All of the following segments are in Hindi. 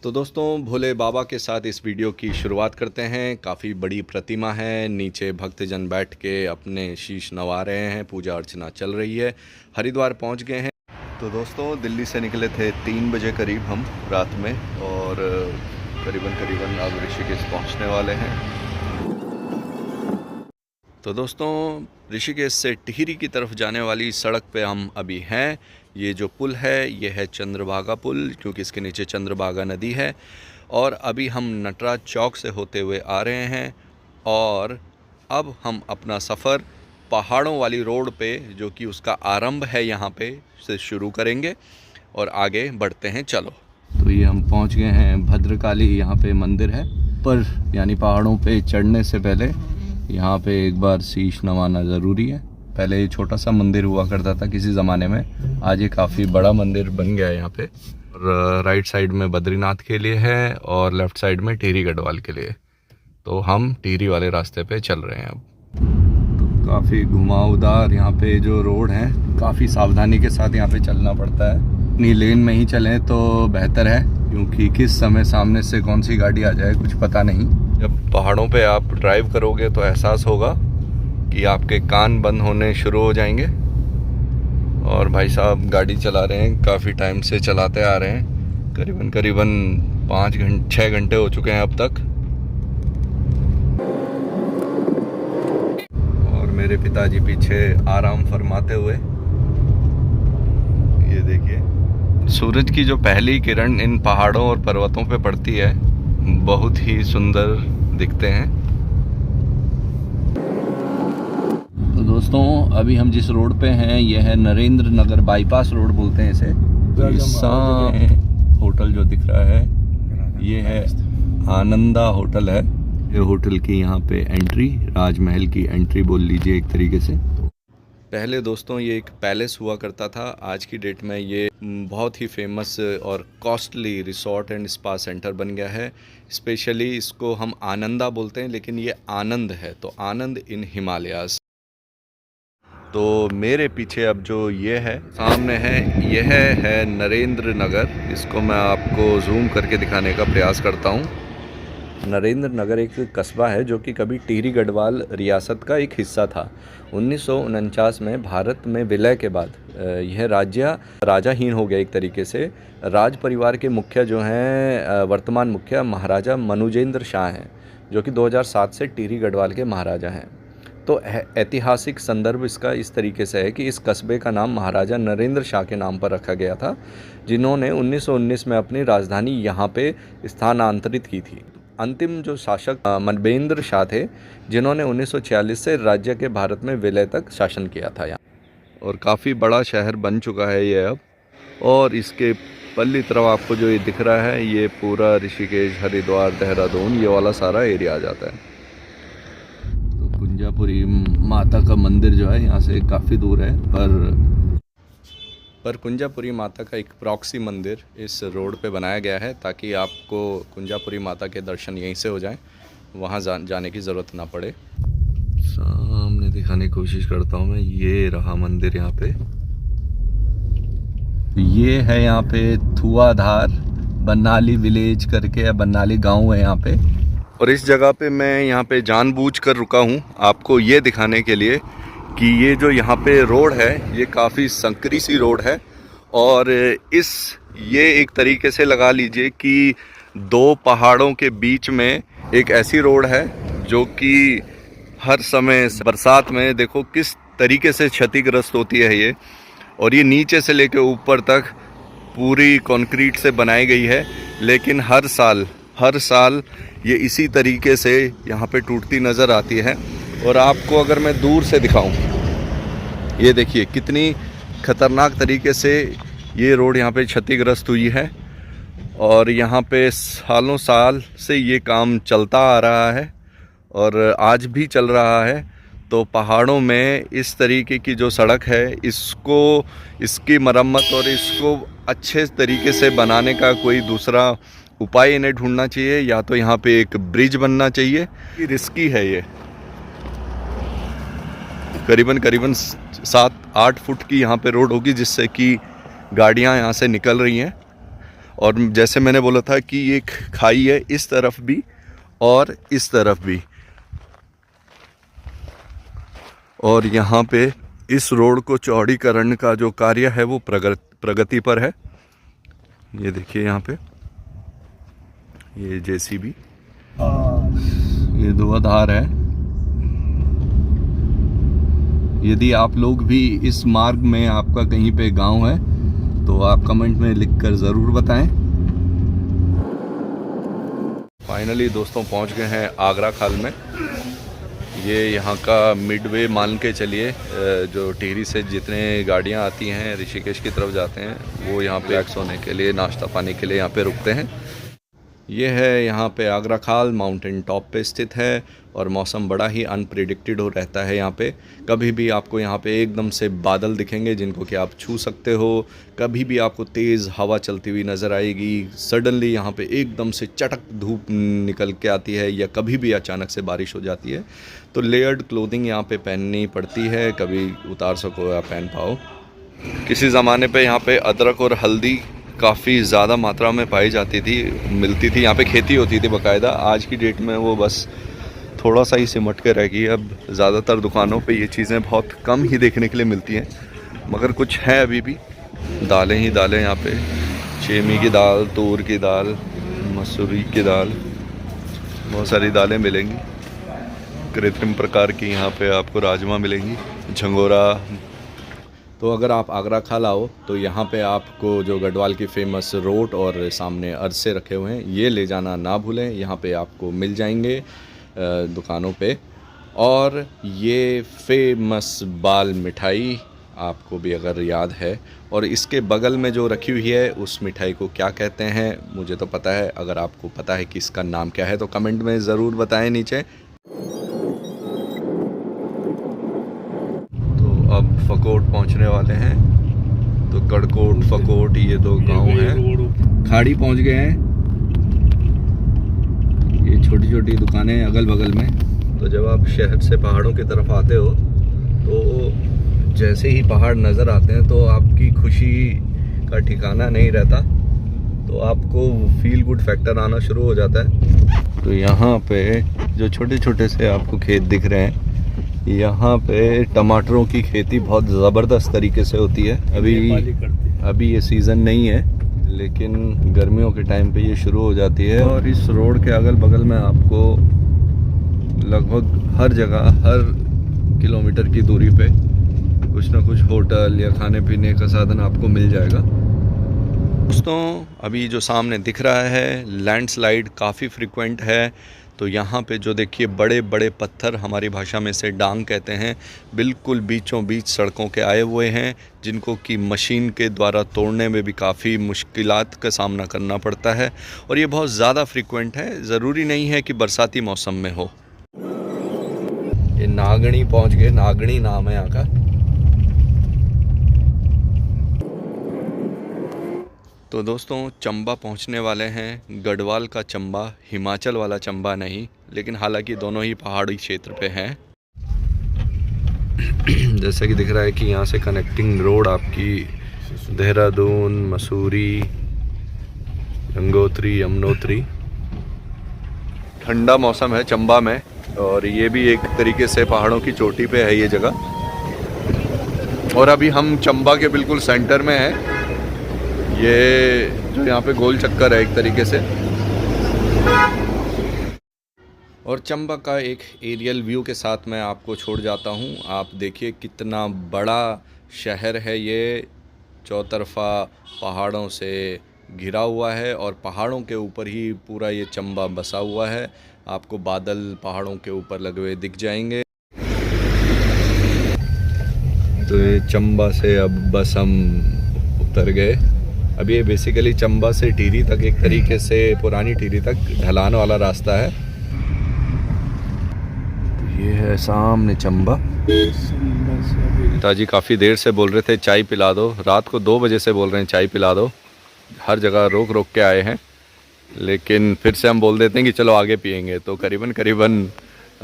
तो दोस्तों भोले बाबा के साथ इस वीडियो की शुरुआत करते हैं। काफ़ी बड़ी प्रतिमा है, नीचे भक्तजन बैठ के अपने शीश नवा रहे हैं, पूजा अर्चना चल रही है। हरिद्वार पहुंच गए हैं। तो दोस्तों दिल्ली से निकले थे 3 बजे करीब हम रात में, और करीबन अब ऋषिकेश पहुंचने वाले हैं। तो दोस्तों ऋषिकेश से टिहरी की तरफ जाने वाली सड़क पे हम अभी हैं। ये जो पुल है ये है चंद्रभागा पुल, क्योंकि इसके नीचे चंद्रभागा नदी है। और अभी हम नटराज चौक से होते हुए आ रहे हैं, और अब हम अपना सफ़र पहाड़ों वाली रोड पे, जो कि उसका आरंभ है यहाँ पे, से शुरू करेंगे और आगे बढ़ते हैं। चलो, तो ये हम पहुँच गए हैं भद्रकाली। यहाँ पे मंदिर है, पर यानी पहाड़ों पे चढ़ने से पहले यहाँ पे एक बार शीश नवाना ज़रूरी है। पहले ये छोटा सा मंदिर हुआ करता था किसी ज़माने में, आज ये काफ़ी बड़ा मंदिर बन गया है यहाँ पे। और राइट साइड में बद्रीनाथ के लिए है और लेफ़्ट साइड में टिहरी गढ़वाल के लिए। तो हम टिहरी वाले रास्ते पे चल रहे हैं अब। तो काफ़ी घुमावदार यहाँ पे जो रोड है, काफ़ी सावधानी के साथ यहाँ पे चलना पड़ता है। अपनी लेन में ही चलें तो बेहतर है, क्योंकि किस समय सामने से कौन सी गाड़ी आ जाए कुछ पता नहीं। जब पहाड़ों पे आप ड्राइव करोगे तो एहसास होगा कि आपके कान बंद होने शुरू हो जाएंगे। और भाई साहब गाड़ी चला रहे हैं, काफ़ी टाइम से चलाते आ रहे हैं, करीबन 6 घंटे हो चुके हैं अब तक। और मेरे पिताजी पीछे आराम फरमाते हुए। ये देखिए, सूरज की जो पहली किरण इन पहाड़ों और पर्वतों पे पड़ती है, बहुत ही सुंदर दिखते हैं। तो दोस्तों अभी हम जिस रोड पे हैं ये है नरेंद्र नगर बाईपास रोड बोलते हैं इसे। तो सामने होटल जो दिख रहा है ये है आनंदा होटल है। ये होटल की यहाँ पे एंट्री, राजमहल की एंट्री बोल लीजिए एक तरीके से। पहले दोस्तों ये एक पैलेस हुआ करता था, आज की डेट में ये बहुत ही फेमस और costly resort and spa centre बन गया है। स्पेशली इसको हम आनंदा बोलते हैं, लेकिन ये आनंद है, तो आनंद इन हिमालयाज। तो मेरे पीछे अब जो ये है सामने है, यह है नरेंद्र नगर। इसको मैं आपको जूम करके दिखाने का प्रयास करता हूँ। नरेंद्र नगर एक कस्बा है जो कि कभी टिहरी गढ़वाल रियासत का एक हिस्सा था। 1949 में भारत में विलय के बाद यह राज्य राजाहीन हो गया एक तरीके से। राज परिवार के मुखिया जो हैं, वर्तमान मुखिया महाराजा मनुजेंद्र शाह हैं, जो कि 2007 से टिहरी गढ़वाल के महाराजा हैं। तो ऐतिहासिक संदर्भ इसका इस तरीके से है कि इस कस्बे का नाम महाराजा नरेंद्र शाह के नाम पर रखा गया था, जिन्होंने 1919 में अपनी राजधानी यहाँ पे स्थानांतरित की थी। अंतिम जो शासक मनवेंद्र शाह थे, जिन्होंने 1946 से राज्य के भारत में विलय तक शासन किया था यहाँ। और काफ़ी बड़ा शहर बन चुका है ये अब। और इसके पल्ली तरफ आपको जो ये दिख रहा है, ये पूरा ऋषिकेश, हरिद्वार, देहरादून, ये वाला सारा एरिया आ जाता है। तो कुंजापुरी माता का मंदिर जो है यहाँ से काफ़ी दूर है, पर कुंजापुरी माता का एक प्रॉक्सी मंदिर इस रोड पे बनाया गया है, ताकि आपको कुंजापुरी माता के दर्शन यहीं से हो जाएं, वहाँ जाने की ज़रूरत ना पड़े। सामने दिखाने की कोशिश करता हूँ मैं। ये रहा मंदिर यहाँ पे। ये है यहाँ पे धुआधार बनाली विलेज करके, या बनाली गांव है यहाँ पे। और इस जगह पे मैं यहाँ पे जानबूझकर रुका हूँ आपको ये दिखाने के लिए कि ये जो यहाँ पे रोड है ये काफ़ी संकरी सी रोड है। और ये एक तरीके से लगा लीजिए कि दो पहाड़ों के बीच में एक ऐसी रोड है जो कि हर समय बरसात में देखो किस तरीके से क्षतिग्रस्त होती है ये। और ये नीचे से लेकर ऊपर तक पूरी कंक्रीट से बनाई गई है, लेकिन हर साल ये इसी तरीके से यहाँ पे टूटती नज़र आती है। और आपको अगर मैं दूर से दिखाऊं, ये देखिए कितनी ख़तरनाक तरीके से ये रोड यहाँ पे क्षतिग्रस्त हुई है। और यहाँ पे सालों साल से ये काम चलता आ रहा है और आज भी चल रहा है। तो पहाड़ों में इस तरीके की जो सड़क है, इसकी मरम्मत और इसको अच्छे तरीके से बनाने का कोई दूसरा उपाय इन्हें ढूंढना चाहिए, या तो यहाँ पे एक ब्रिज बनना चाहिए। रिस्की है ये, करीबन 7-8 फुट की यहाँ पे रोड होगी, जिससे कि गाड़ियाँ यहाँ से निकल रही हैं। और जैसे मैंने बोला था कि ये खाई है इस तरफ भी और इस तरफ भी। और यहाँ पे इस रोड को चौड़ीकरण का जो कार्य है वो प्रगति पर है। ये देखिए यहाँ पे ये जेसीबी, ये धुआंधार है। यदि आप लोग भी इस मार्ग में, आपका कहीं पे गांव है तो आप कमेंट में लिखकर ज़रूर बताएं। फाइनली दोस्तों पहुंच गए हैं आगरा खाल में। ये यहाँ का मिडवे मान के चलिए, जो टिहरी से जितने गाड़ियाँ आती हैं ऋषिकेश की तरफ जाते हैं वो यहाँ पे रिलैक्स होने के लिए, नाश्ता पाने के लिए यहाँ पे रुकते हैं। ये है यहाँ पे आगरा खाल, माउंटेन टॉप पे स्थित है और मौसम बड़ा ही अनप्रिडिक्टेड हो रहता है यहाँ पे। कभी भी आपको यहाँ पे एकदम से बादल दिखेंगे जिनको कि आप छू सकते हो, कभी भी आपको तेज़ हवा चलती हुई नज़र आएगी, सडनली यहाँ पे एकदम से चटक धूप निकल के आती है, या कभी भी अचानक से बारिश हो जाती है। तो लेयर्ड क्लोथिंग यहाँ पे पहननी पड़ती है, कभी उतार सको या पहन पाओ। किसी ज़माने पे यहाँ पे अदरक और हल्दी काफ़ी ज़्यादा मात्रा में पाई जाती थी, मिलती थी, यहाँ पे खेती होती थी बाकायदा। आज की डेट में वो बस थोड़ा सा ही सिमट के रह गई। अब ज़्यादातर दुकानों पे ये चीज़ें बहुत कम ही देखने के लिए मिलती हैं, मगर कुछ है अभी भी। दालें ही दालें यहाँ पे, चेमी की दाल, तूर की दाल, मसूरी की दाल, बहुत सारी दालें मिलेंगी। कृत्रिम प्रकार की यहाँ पे आपको राजमा मिलेंगी, झंगोरा। तो अगर आप आगरा खाल आओ तो यहाँ पे आपको जो गढ़वाल की फ़ेमस रोट और सामने अरसे रखे हुए हैं ये ले जाना ना भूलें। यहाँ पे आपको मिल जाएंगे दुकानों पे। और ये फेमस बाल मिठाई आपको भी अगर याद है, और इसके बगल में जो रखी हुई है उस मिठाई को क्या कहते हैं मुझे तो पता है। अगर आपको पता है कि इसका नाम क्या है तो कमेंट में ज़रूर बताएं नीचे। अब फकोट पहुंचने वाले हैं। तो गढ़कोट, फकोट, ये दो गांव हैं। खाड़ी पहुंच गए हैं। ये छोटी छोटी दुकानें अगल बगल में। तो जब आप शहर से पहाड़ों की तरफ आते हो तो जैसे ही पहाड़ नज़र आते हैं तो आपकी खुशी का ठिकाना नहीं रहता, तो आपको फील गुड फैक्टर आना शुरू हो जाता है। तो यहाँ पे जो छोटे छोटे से आपको खेत दिख रहे हैं, यहाँ पे टमाटरों की खेती बहुत ज़बरदस्त तरीके से होती है। अभी ये सीज़न नहीं है, लेकिन गर्मियों के टाइम पे ये शुरू हो जाती है। और इस रोड के अगल बगल में आपको लगभग हर जगह, हर किलोमीटर की दूरी पे कुछ ना कुछ होटल या खाने पीने का साधन आपको मिल जाएगा। दोस्तों अभी जो सामने दिख रहा है, लैंडस्लाइड काफ़ी फ्रिक्वेंट है। तो यहाँ पे जो देखिए बड़े बड़े पत्थर, हमारी भाषा में से डांग कहते हैं, बिल्कुल बीचों बीच सड़कों के आए हुए हैं, जिनको कि मशीन के द्वारा तोड़ने में भी काफ़ी मुश्किलात का सामना करना पड़ता है। और ये बहुत ज़्यादा फ्रिक्वेंट है, ज़रूरी नहीं है कि बरसाती मौसम में हो। ये नागणी पहुँच गए, नागणी नाम है यहाँ का। तो दोस्तों चंबा पहुंचने वाले हैं। गढ़वाल का चंबा, हिमाचल वाला चंबा नहीं, लेकिन हालांकि दोनों ही पहाड़ी क्षेत्र पे हैं। जैसा कि दिख रहा है कि यहाँ से कनेक्टिंग रोड आपकी देहरादून, मसूरी, गंगोत्री, यमुनोत्री। ठंडा मौसम है चंबा में, और ये भी एक तरीके से पहाड़ों की चोटी पे है ये जगह। और अभी हम चंबा के बिल्कुल सेंटर में हैं। ये जो यहाँ पे गोल चक्कर है एक तरीके से। और चंबा का एक एरियल व्यू के साथ मैं आपको छोड़ जाता हूँ। आप देखिए कितना बड़ा शहर है ये, चौतरफा पहाड़ों से घिरा हुआ है और पहाड़ों के ऊपर ही पूरा ये चंबा बसा हुआ है। आपको बादल पहाड़ों के ऊपर लगे हुए दिख जाएंगे। तो ये चंबा से अब बस हम उतर गए। अब ये बेसिकली चंबा से टिहरी तक, एक तरीके से पुरानी टिहरी तक ढलान वाला रास्ता है। ये है सामने चंबा। पिताजी काफ़ी देर से बोल रहे थे चाय पिला दो, रात को 2 बजे से बोल रहे हैं चाय पिला दो। हर जगह रोक रोक के आए हैं, लेकिन फिर से हम बोल देते हैं कि चलो आगे पियेंगे। तो करीबन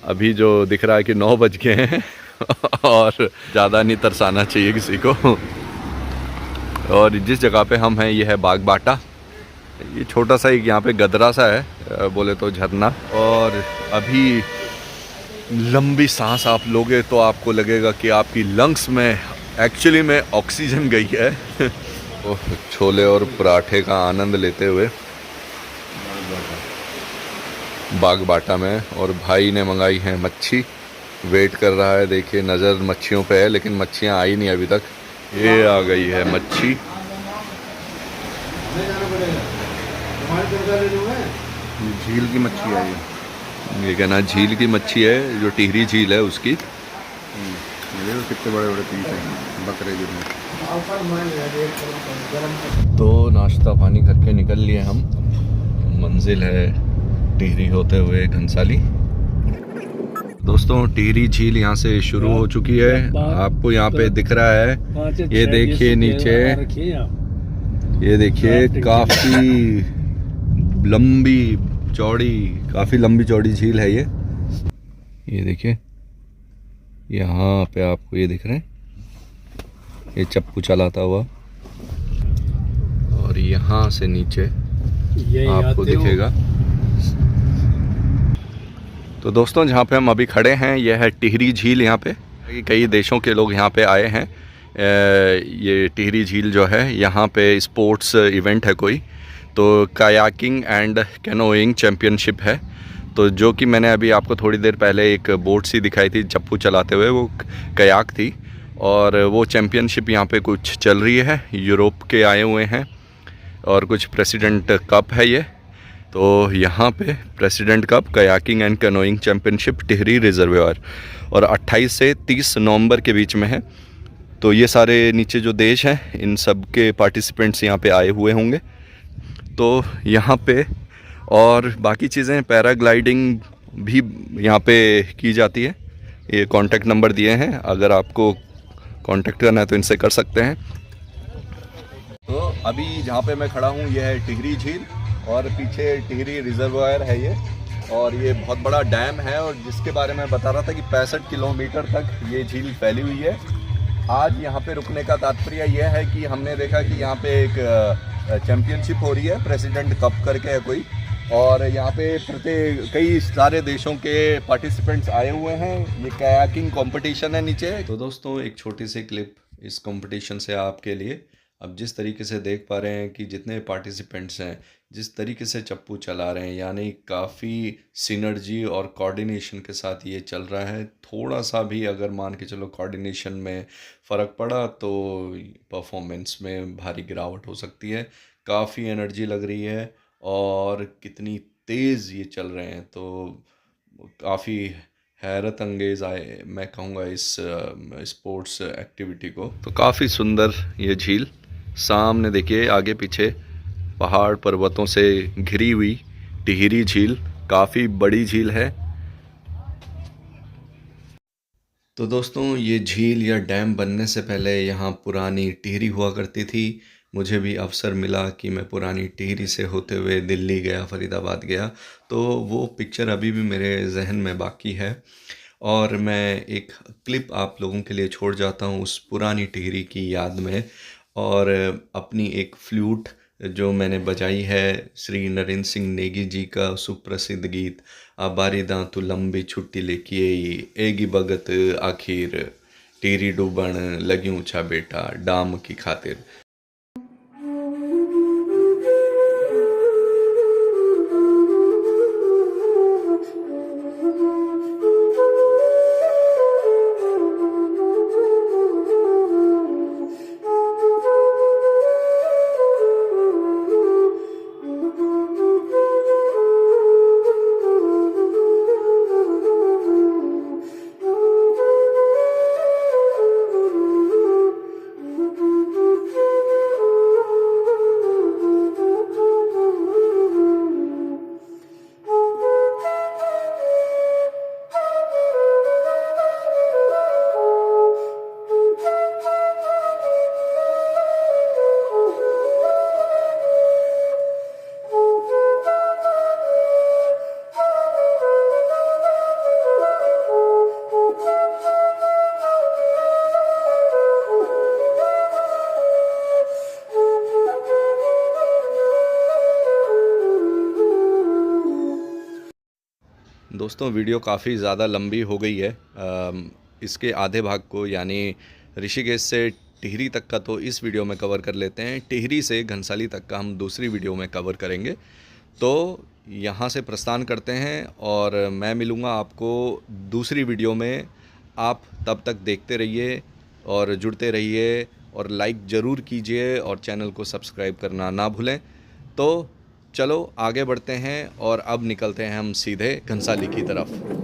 अभी जो दिख रहा है कि 9 बज गए हैं और ज़्यादा नहीं तरसाना चाहिए किसी को। और जिस जगह पे हम हैं ये है बाग बाटा। ये छोटा सा एक यहाँ पे गदरा सा है बोले तो झरना। और अभी लंबी सांस आप लोगे तो आपको लगेगा कि आपकी लंग्स में एक्चुअली में ऑक्सीजन गई है। तो छोले और पराठे का आनंद लेते हुए बाग बाटा में, और भाई ने मंगाई है मच्छी, वेट कर रहा है। देखिए नज़र मच्छियों पे है लेकिन मच्छियाँ आई नहीं अभी तक। ये आ गई है मच्छी। झील की मच्छी है ये कहना झील की मच्छी है, जो टिहरी झील है उसकी। ये कितने बड़े बड़े पीस हैं बकरे के। तो नाश्ता पानी करके निकल लिए हम। मंजिल है टिहरी होते हुए घनसाली। दोस्तों टिहरी झील यहाँ से शुरू हो चुकी है, आपको यहाँ पे दिख रहा है। ये देखिए नीचे, ये देखिए काफी लंबी चौड़ी, काफी लंबी चौड़ी झील है ये देखिए यहाँ पे आपको ये दिख रहे हैं, ये चप्पू चलाता हुआ। और यहाँ से नीचे आपको दिखेगा। तो दोस्तों जहाँ पे हम अभी खड़े हैं यह है टिहरी झील। यहाँ पे कई देशों के लोग यहाँ पे आए हैं। ये टिहरी झील जो है यहाँ पे स्पोर्ट्स इवेंट है कोई, तो कायाकिंग एंड कैनोइंग चैम्पियनशिप है। तो जो कि मैंने अभी आपको थोड़ी देर पहले एक बोट सी दिखाई थी चप्पू चलाते हुए, वो कयाक थी। और वो चैम्पियनशिप यहाँ पे कुछ चल रही है, यूरोप के आए हुए हैं। और कुछ प्रेसिडेंट कप है ये। तो यहाँ पे president cup kayaking and canoeing championship Tehri reservoir, और 28 से 30 नवंबर के बीच में है। तो ये सारे नीचे जो देश हैं इन सब के पार्टिसिपेंट्स यहाँ पे आए हुए होंगे। तो यहाँ पे और बाकी चीज़ें, पैराग्लाइडिंग भी यहाँ पे की जाती है। ये कॉन्टैक्ट नंबर दिए हैं, अगर आपको कांटेक्ट करना है तो इनसे कर सकते हैं। तो अभी जहाँ पे मैं खड़ा हूँ यह है टिहरी झील, और पीछे टिहरी रिजर्वायर है ये। और ये बहुत बड़ा डैम है, और जिसके बारे में बता रहा था कि 65 किलोमीटर तक ये झील फैली हुई है। आज यहाँ पे रुकने का तात्पर्य यह है कि हमने देखा कि यहाँ पे एक चैम्पियनशिप हो रही है, प्रेसिडेंट कप करके है कोई, और यहाँ पे कई सारे देशों के पार्टिसिपेंट्स आए हुए हैं। ये कायाकिंग कंपटीशन है नीचे। तो दोस्तों एक छोटी सी क्लिप इस कंपटीशन से आपके लिए। अब जिस तरीके से देख पा रहे हैं कि जितने पार्टिसिपेंट्स हैं जिस तरीके से चप्पू चला रहे हैं, यानी काफ़ी सिनर्जी और कोऑर्डिनेशन के साथ ये चल रहा है। थोड़ा सा भी अगर मान के चलो कोऑर्डिनेशन में फ़र्क पड़ा तो परफॉर्मेंस में भारी गिरावट हो सकती है। काफ़ी एनर्जी लग रही है और कितनी तेज़ ये चल रहे हैं, तो काफ़ी हैरत अंगेज़ आए मैं कहूँगा इस स्पोर्ट्स एक्टिविटी को। तो काफ़ी सुंदर ये झील, सामने देखिए आगे पीछे पहाड़ पर्वतों से घिरी हुई टिहरी झील, काफ़ी बड़ी झील है। तो दोस्तों ये झील या डैम बनने से पहले यहाँ पुरानी टिहरी हुआ करती थी। मुझे भी अवसर मिला कि मैं पुरानी टिहरी से होते हुए दिल्ली गया, फरीदाबाद गया, तो वो पिक्चर अभी भी मेरे जहन में बाकी है। और मैं एक क्लिप आप लोगों के लिए छोड़ जाता हूँ उस पुरानी टिहरी की याद में, और अपनी एक फ्लूट जो मैंने बजाई है श्री नरेंद्र सिंह नेगी जी का सुप्रसिद्ध गीत आ बारी दांतु लंबी छुट्टी लेके एगी भगत आखिर टिहरी डूबण लग्यूं छा बेटा डाम की खातिर। दोस्तों वीडियो काफ़ी ज़्यादा लंबी हो गई है। इसके आधे भाग को यानी ऋषिकेश से टिहरी तक का तो इस वीडियो में कवर कर लेते हैं। टिहरी से घनसाली तक का हम दूसरी वीडियो में कवर करेंगे। तो यहाँ से प्रस्थान करते हैं और मैं मिलूँगा आपको दूसरी वीडियो में। आप तब तक देखते रहिए और जुड़ते रहिए और लाइक ज़रूर कीजिए और चैनल को सब्सक्राइब करना ना भूलें। तो चलो आगे बढ़ते हैं और अब निकलते हैं हम सीधे घनसाली की तरफ।